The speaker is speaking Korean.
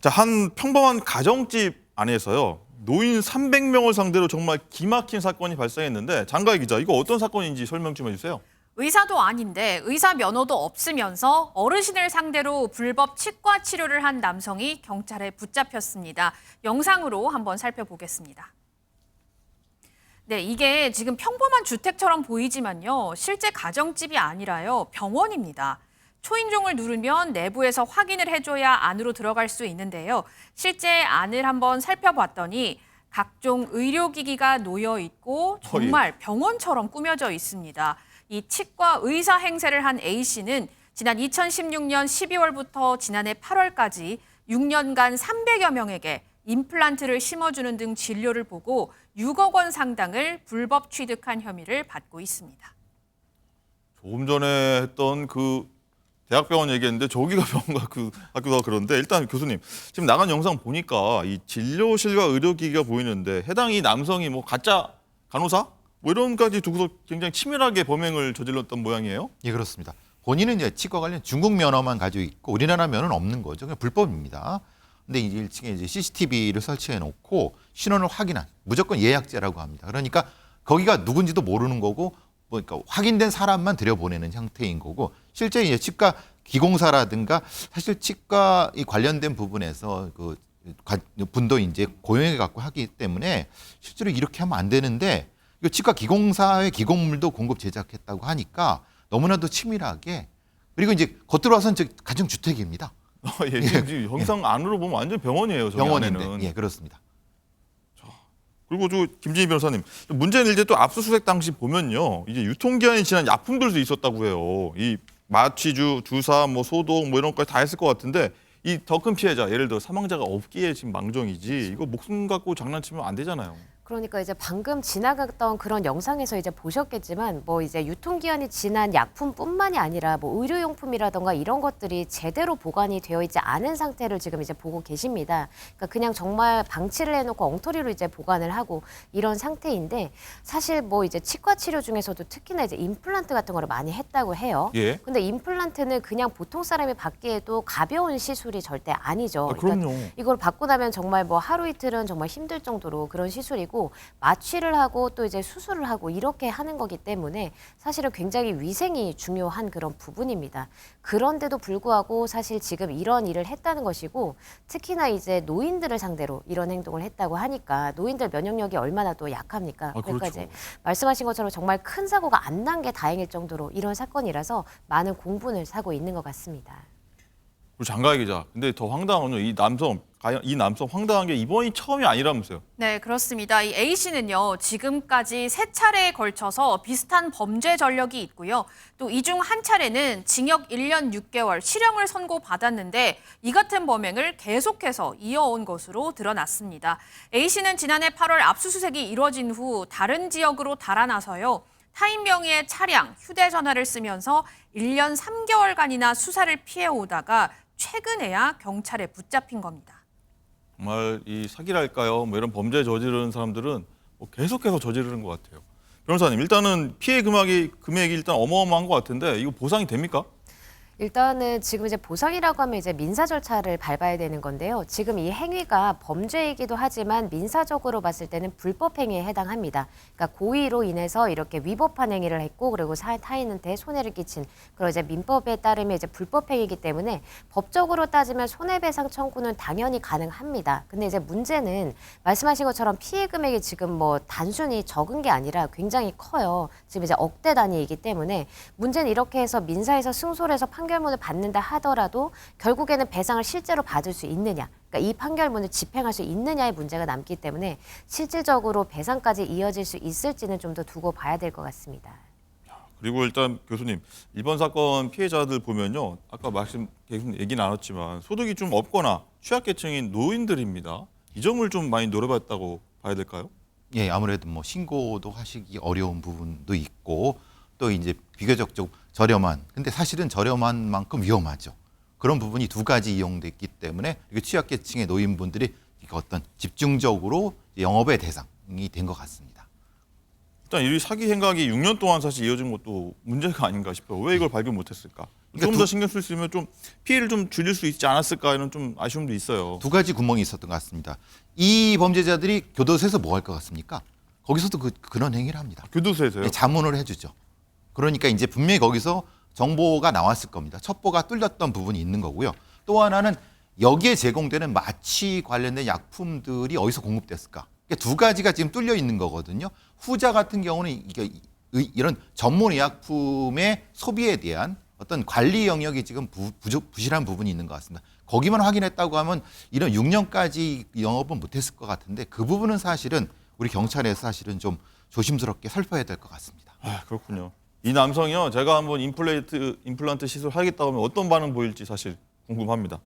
자, 한 평범한 가정집 안에서요. 노인 300명을 상대로 정말 기막힌 사건이 발생했는데 장가희 기자, 이거 어떤 사건인지 설명 좀 해주세요. 의사도 아닌데 의사 면허도 없으면서 어르신을 상대로 불법 치과 치료를 한 남성이 경찰에 붙잡혔습니다. 영상으로 한번 살펴보겠습니다. 네, 이게 지금 평범한 주택처럼 보이지만요. 실제 가정집이 아니라요. 병원입니다. 초인종을 누르면 내부에서 확인을 해줘야 안으로 들어갈 수 있는데요. 실제 안을 한번 살펴봤더니 각종 의료기기가 놓여 있고 정말 병원처럼 꾸며져 있습니다. 이 치과 의사 행세를 한 A씨는 지난 2016년 12월부터 지난해 8월까지 6년간 300여 명에게 임플란트를 심어주는 등 진료를 보고 6억 원 상당을 불법 취득한 혐의를 받고 있습니다. 조금 전에 했던 그 대학병원 얘기했는데 저기가 병원 같기도 하고 그런데 일단 교수님, 지금 나간 영상 보니까 이 진료실과 의료기기가 보이는데 해당 이 남성이 뭐 가짜 간호사? 뭐 이런까지 두고서 굉장히 치밀하게 범행을 저질렀던 모양이에요? 예, 그렇습니다. 본인은 이제 치과 관련 중국 면허만 가지고 있고 우리나라 면허는 없는 거죠. 그냥 불법입니다. 근데 이제 1층에 이제 CCTV를 설치해 놓고 신원을 확인한 무조건 예약제라고 합니다. 그러니까 거기가 누군지도 모르는 거고 그러니까 확인된 사람만 들여보내는 형태인 거고 실제 이제 치과 기공사라든가 사실 치과 이 관련된 부분에서 그 분도 이제 고용해 갖고 하기 때문에 실제로 이렇게 하면 안 되는데 이 치과 기공사의 기공물도 공급 제작했다고 하니까 너무나도 치밀하게 그리고 이제 겉으로 와서는 가정 주택입니다. 예, 지금 영상 안으로 보면 완전 병원이에요. 저기 병원인데 안에는. 예, 그렇습니다. 그리고 저 김진희 변호사님, 문제는 이제 또 압수수색 당시 보면요, 이제 유통기한이 지난 약품들도 있었다고 해요. 이 마취주, 주사, 뭐 소독, 뭐 이런 것까지 다 했을 것 같은데 이 더 큰 피해자, 예를 들어 사망자가 없기에 지금 망정이지 이거 목숨 갖고 장난치면 안 되잖아요. 그러니까 이제 방금 지나갔던 그런 영상에서 이제 보셨겠지만 뭐 이제 유통기한이 지난 약품뿐만이 아니라 뭐 의료용품이라던가 이런 것들이 제대로 보관이 되어 있지 않은 상태를 지금 이제 보고 계십니다. 그러니까 그냥 정말 방치를 해놓고 엉터리로 이제 보관을 하고 이런 상태인데 사실 뭐 이제 치과 치료 중에서도 특히나 이제 임플란트 같은 거를 많이 했다고 해요. 예. 근데 임플란트는 그냥 보통 사람이 받기에도 가벼운 시술이 절대 아니죠. 아, 그럼요. 그러니까 이걸 받고 나면 정말 뭐 하루 이틀은 정말 힘들 정도로 그런 시술이고 마취를 하고 또 이제 수술을 하고 이렇게 하는 거기 때문에 사실은 굉장히 위생이 중요한 그런 부분입니다. 그런데도 불구하고 사실 지금 이런 일을 했다는 것이고 특히나 이제 노인들을 상대로 이런 행동을 했다고 하니까 노인들 면역력이 얼마나 또 약합니까? 아, 그러니까 그렇죠. 이제 말씀하신 것처럼 정말 큰 사고가 안 난 게 다행일 정도로 이런 사건이라서 많은 공분을 사고 있는 것 같습니다. 그리고 장가희 기자, 근데 더 황당한 건 이 남성 황당한 게 이번이 처음이 아니라면서요. 네, 그렇습니다. 이 A씨는요, 지금까지 3차례에 걸쳐서 비슷한 범죄 전력이 있고요. 또 이 중 한 차례는 징역 1년 6개월 실형을 선고받았는데 이 같은 범행을 계속해서 이어온 것으로 드러났습니다. A씨는 지난해 8월 압수수색이 이뤄진 후 다른 지역으로 달아나서요. 타인 명의의 차량, 휴대전화를 쓰면서 1년 3개월간이나 수사를 피해오다가 최근에야 경찰에 붙잡힌 겁니다. 정말 이 사기랄까요? 뭐 이런 범죄 저지르는 사람들은 뭐 계속해서 저지르는 것 같아요. 변호사님, 일단은 피해 금액이 일단 어마어마한 것 같은데 이거 보상이 됩니까? 일단은 지금 이제 보상이라고 하면 이제 민사 절차를 밟아야 되는 건데요. 지금 이 행위가 범죄이기도 하지만 민사적으로 봤을 때는 불법 행위에 해당합니다. 그러니까 고의로 인해서 이렇게 위법한 행위를 했고 그리고 타인한테 손해를 끼친 그런 이제 민법에 따르면 이제 불법 행위이기 때문에 법적으로 따지면 손해배상 청구는 당연히 가능합니다. 근데 이제 문제는 말씀하신 것처럼 피해 금액이 지금 뭐 단순히 적은 게 아니라 굉장히 커요. 지금 이제 억대 단위이기 때문에 문제는 이렇게 해서 민사에서 승소를 해서 판결문을 받는다 하더라도 결국에는 배상을 실제로 받을 수 있느냐, 그러니까 이 판결문을 집행할 수 있느냐의 문제가 남기 때문에 실질적으로 배상까지 이어질 수 있을지는 좀 더 두고 봐야 될 것 같습니다. 그리고 일단 교수님, 이번 사건 피해자들 보면요, 아까 계속 얘기 나눴지만 소득이 좀 없거나 취약계층인 노인들입니다. 이 점을 좀 많이 노려봤다고 봐야 될까요? 예, 아무래도 뭐 신고도 하시기 어려운 부분도 있고 또 이제 비교적 좀 저렴한 근데 사실은 저렴한 만큼 위험하죠. 그런 부분이 두 가지 이용됐기 때문에 이게 취약계층의 노인분들이 어떤 집중적으로 영업의 대상이 된 것 같습니다. 일단 이 사기 행각이 6년 동안 사실 이어진 것도 문제가 아닌가 싶어요. 왜 이걸 발견 못했을까? 좀 더 신경 쓸 수 있으면 좀 피해를 좀 줄일 수 있지 않았을까 이런 좀 아쉬움도 있어요. 두 가지 구멍이 있었던 것 같습니다. 이 범죄자들이 교도소에서 뭐 할 것 같습니까? 거기서도 그런 행위를 합니다. 교도소에서요. 네, 자문을 해주죠. 그러니까 이제 분명히 거기서 정보가 나왔을 겁니다. 첩보가 뚫렸던 부분이 있는 거고요. 또 하나는 여기에 제공되는 마취 관련된 약품들이 어디서 공급됐을까? 그러니까 두 가지가 지금 뚫려 있는 거거든요. 후자 같은 경우는 이런 전문 의약품의 소비에 대한 어떤 관리 영역이 지금 부실한 부분이 있는 것 같습니다. 거기만 확인했다고 하면 이런 6년까지 영업은 못했을 것 같은데 그 부분은 사실은 우리 경찰에서 사실은 좀 조심스럽게 살펴야 될 것 같습니다. 아, 그렇군요. 이 남성이요. 제가 한번 임플란트 시술 하겠다고 하면 어떤 반응 보일지 사실 궁금합니다.